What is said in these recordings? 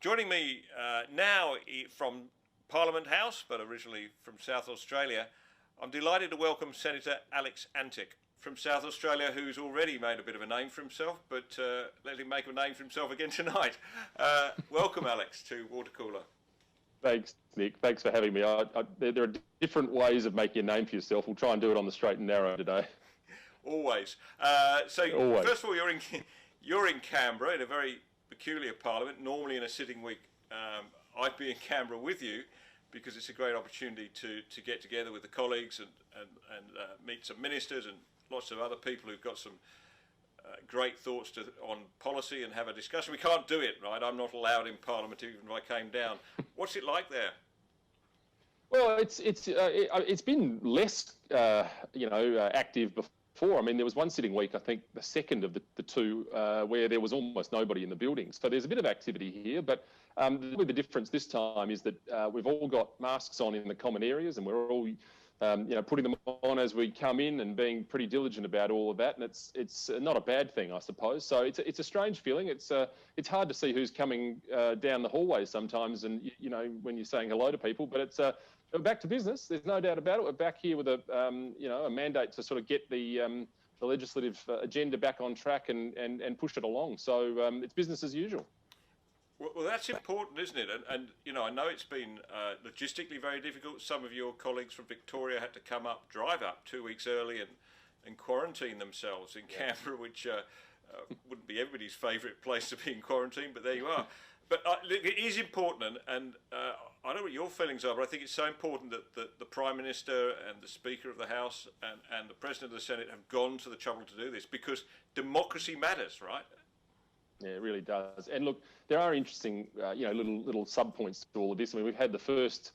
Joining me now from Parliament House, but originally from South Australia, I'm delighted to welcome Senator Alex Antic from South Australia, who's already made a bit of a name for himself, but let him make a name for himself again tonight. Welcome, Alex, to Watercooler. Thanks, Nick. Thanks for having me. There are different ways of making a name for yourself. We'll try and do it on the straight and narrow today. Always. Always. First of all, you're in Canberra in a very peculiar parliament. Normally in a sitting week, I'd be in Canberra with you because it's a great opportunity to get together with the colleagues and meet some ministers and lots of other people who've got some great thoughts on policy and have a discussion. We can't do it, right? I'm not allowed in Parliament even if I came down. What's it like there? Well, it's been less, active before. I mean, there was one sitting week, I think the second of the two, where there was almost nobody in the building. So there's a bit of activity here, but really the difference this time is that we've all got masks on in the common areas, and we're all putting them on as we come in and being pretty diligent about all of that. And it's not a bad thing, I suppose. So it's a strange feeling. It's hard to see who's coming down the hallway sometimes, and when you're saying hello to people. But we're back to business. There's no doubt about it. We're back here with a mandate to sort of get the legislative agenda back on track and push it along. So it's business as usual. Well, that's important, isn't it? And I know it's been logistically very difficult. Some of your colleagues from Victoria had to drive up 2 weeks early and quarantine themselves in Canberra, which wouldn't be everybody's favourite place to be in quarantine, but there you are. But it is important, and I don't know what your feelings are, but I think it's so important that the Prime Minister and the Speaker of the House and the President of the Senate have gone to the trouble to do this, because democracy matters, right? Yeah, it really does. And look, there are interesting, little sub-points to all of this. I mean, we've had the first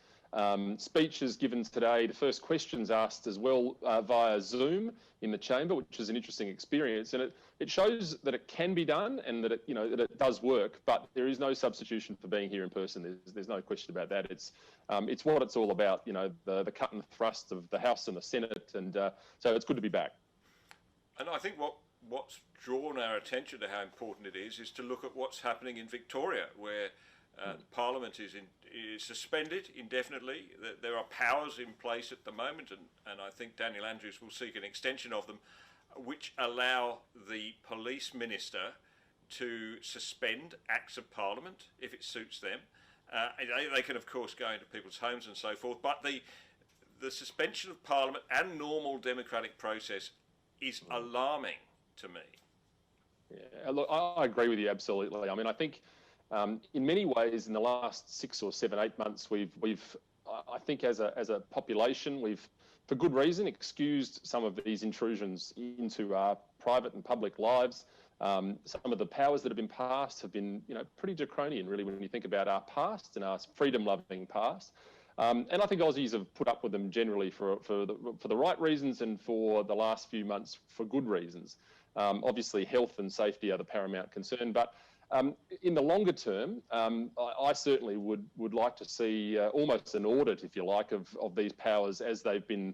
speeches given today, the first questions asked as well via Zoom in the chamber, which is an interesting experience. And it shows that it can be done and that it does work, but there is no substitution for being here in person. There's no question about that. It's what it's all about, the cut and thrust of the House and the Senate. And so it's good to be back. And I think what's drawn our attention to how important it is to look at what's happening in Victoria, where Parliament is suspended indefinitely. There are powers in place at the moment, and I think Daniel Andrews will seek an extension of them, which allow the police minister to suspend acts of Parliament if it suits them. They can, of course, go into people's homes and so forth, but the suspension of Parliament and normal democratic process is alarming to me. Yeah, look, I agree with you absolutely. I mean, I think in many ways in the last 6 or 7, 8 months, we've I think as a population, we've, for good reason, excused some of these intrusions into our private and public lives. Some of the powers that have been passed have been, pretty draconian, really, when you think about our past and our freedom-loving past. And I think Aussies have put up with them generally for the right reasons and for the last few months for good reasons. Obviously, health and safety are the paramount concern, but in the longer term, I certainly would like to see almost an audit, if you like, of these powers as they've been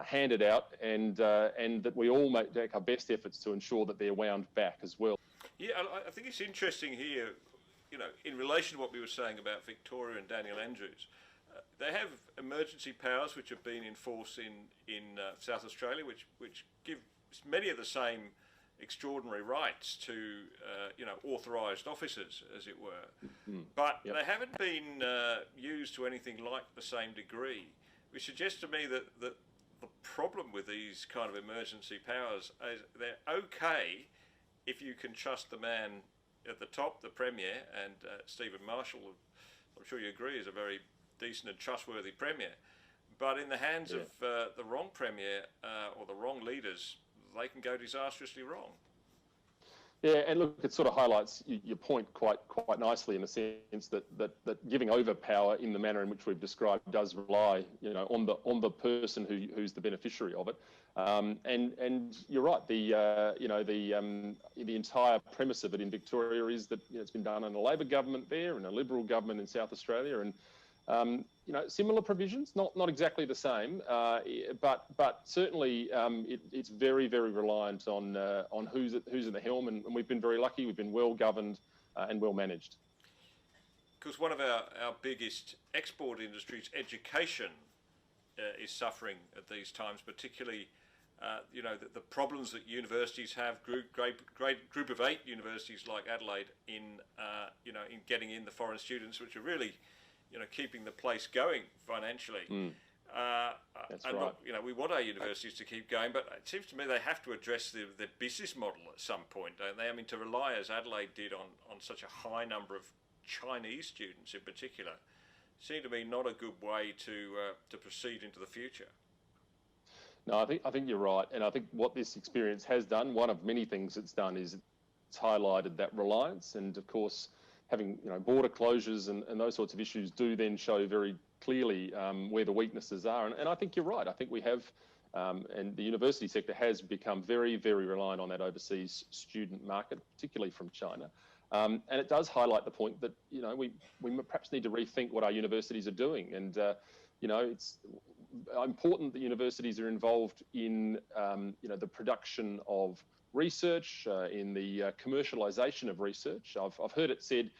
handed out, and that we all make our best efforts to ensure that they're wound back as well. Yeah, I think it's interesting here, in relation to what we were saying about Victoria and Daniel Andrews. They have emergency powers which have been in force in South Australia, which give many of the same extraordinary rights to authorised officers, as it were. Mm-hmm. But they haven't been used to anything like the same degree, which suggests to me that the problem with these kind of emergency powers is they're okay if you can trust the man at the top, the Premier, and Stephen Marshall, I'm sure you agree, is a very decent and trustworthy Premier. But in the hands of the wrong Premier or the wrong leaders, they can go disastrously wrong. Yeah, and look, it sort of highlights your point quite nicely, in the sense that giving over power in the manner in which we've described does rely, on the person who's the beneficiary of it. And you're right. The entire premise of it in Victoria is that it's been done in a Labor government there and a Liberal government in South Australia, and similar provisions, not exactly the same, but certainly it's very, very reliant on who's at the helm, and we've been very lucky. We've been well governed and well managed. Because one of our biggest export industries, education, is suffering at these times, particularly the problems that universities have, great group of 8 universities like Adelaide in getting in the foreign students, which are really keeping the place going financially. That's and right. look, we want our universities to keep going, but it seems to me they have to address their business model at some point, don't they? I mean, to rely, as Adelaide did, on such a high number of Chinese students in particular, seemed to me not a good way to proceed into the future. No, I think you're right, and I think what this experience has done, one of many things it's done, is it's highlighted that reliance, and of course, having border closures and those sorts of issues do then show very clearly where the weaknesses are, and I think you're right. I think we have, and the university sector has become very, very reliant on that overseas student market, particularly from China. And it does highlight the point that we perhaps need to rethink what our universities are doing, and it's important that universities are involved in the production of research, in the commercialisation of research. I've heard it said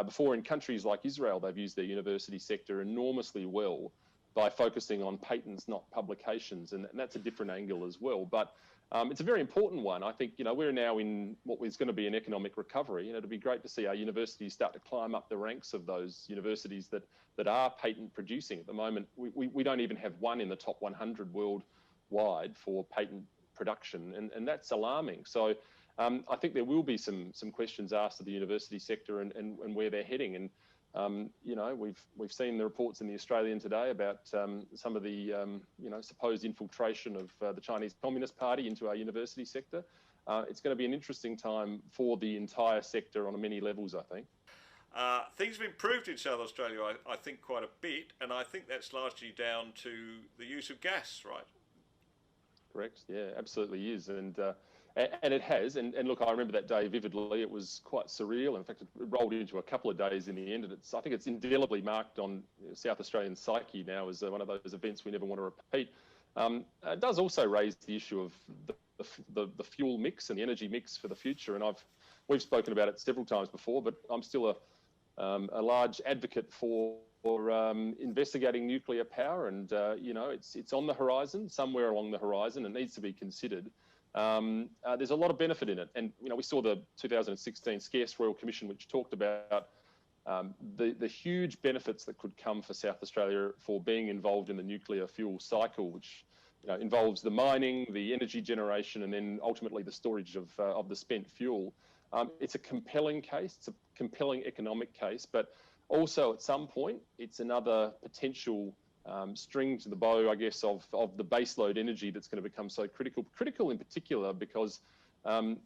before, in countries like Israel, they've used their university sector enormously well by focusing on patents, not publications, and that's a different angle as well. But it's a very important one. I think we're now in what is going to be an economic recovery. It'd be great to see our universities start to climb up the ranks of those universities that are patent producing. At the moment, we don't even have one in the top 100 worldwide for patent production, and that's alarming. So I think there will be some questions asked of the university sector and where they're heading. And we've seen the reports in the Australian today about some of the supposed infiltration of the Chinese Communist Party into our university sector. It's going to be an interesting time for the entire sector on many levels, I think. Things have improved in South Australia, I think, quite a bit, and I think that's largely down to the use of gas, right? Correct. Yeah, absolutely is, and it has. And look, I remember that day vividly. It was quite surreal. In fact, it rolled into a couple of days in the end, and I think it's indelibly marked on South Australian psyche now as one of those events we never want to repeat. It does also raise the issue of the fuel mix and the energy mix for the future, and we've spoken about it several times before, but I'm still a large advocate for investigating nuclear power, and it's on the horizon, somewhere along the horizon, and needs to be considered. There's a lot of benefit in it, and we saw the 2016 Scarce Royal Commission, which talked about the huge benefits that could come for South Australia for being involved in the nuclear fuel cycle, which involves the mining, the energy generation, and then ultimately the storage of the spent fuel. It's a compelling case. It's a compelling economic case, but also at some point, it's another potential string to the bow, I guess, of the baseload energy that's going to become so critical. Critical in particular because, I'm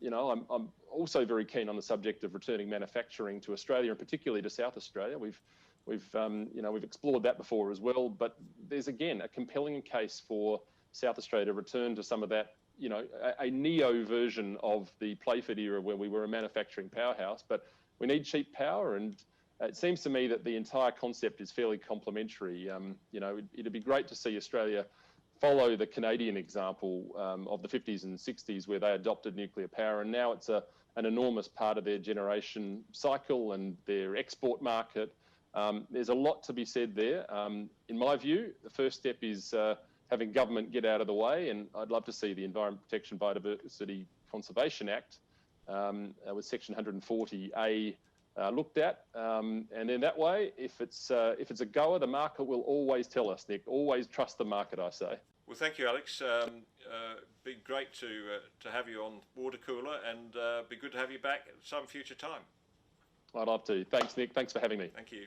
also very keen on the subject of returning manufacturing to Australia, and particularly to South Australia. We've explored that before as well, but there's again a compelling case for South Australia to return to some of that. A neo version of the Playford era where we were a manufacturing powerhouse, but we need cheap power, and it seems to me that the entire concept is fairly complementary. It'd be great to see Australia follow the Canadian example of the 50s and 60s where they adopted nuclear power, and now it's an enormous part of their generation cycle and their export market. There's a lot to be said there. In my view, the first step is having government get out of the way, and I'd love to see the Environment Protection Biodiversity Conservation Act with Section 140A looked at, and then that way, if it's a goer, the market will always tell us, Nick. Always trust the market, I say. Well, thank you, Alex. Been great to have you on Watercooler, and be good to have you back at some future time. I'd love to. Thanks, Nick. Thanks for having me. Thank you.